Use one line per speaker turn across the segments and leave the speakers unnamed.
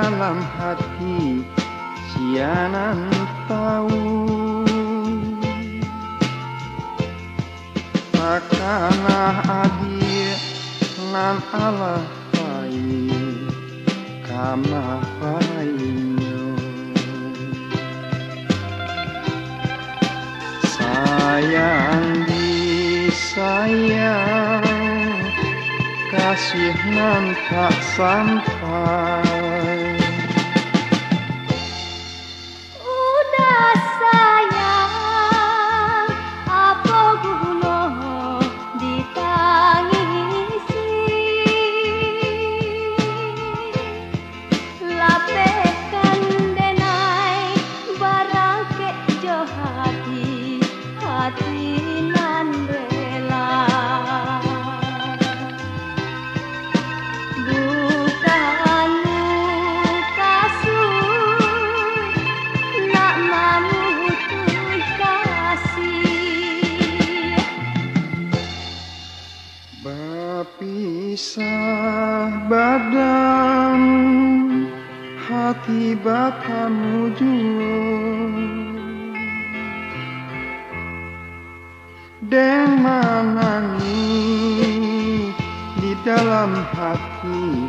dalam hati sianan tahu takkanlah adil nan Allah pai kama painyo sayang disayang kasih nan tak sampai
udah sayang apa guna ditangisi lapehkan denai barang kejo hati nan rela bukan kasut nak memutus kasih
berpisah badan hati batamu jua dan menangis di dalam hati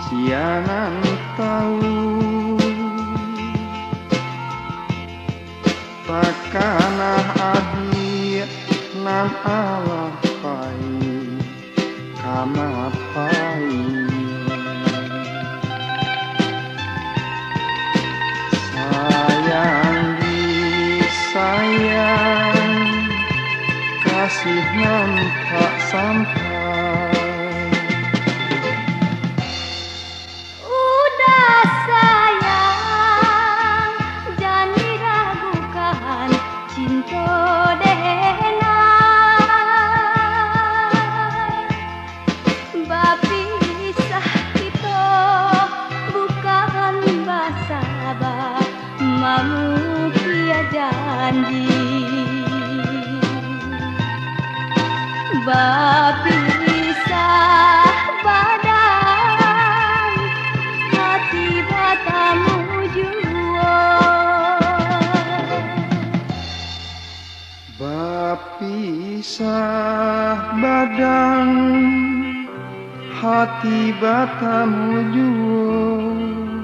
sianan tahu takkanlah adil nan Allah pai kama pai sayang disayang kasih nan tak sampai
udah sayang jangan ragukan cinta denai bapisah kita bukan basabah mamu kia janji berpisah badan hati batamu jua
berpisah badan hati batamu jua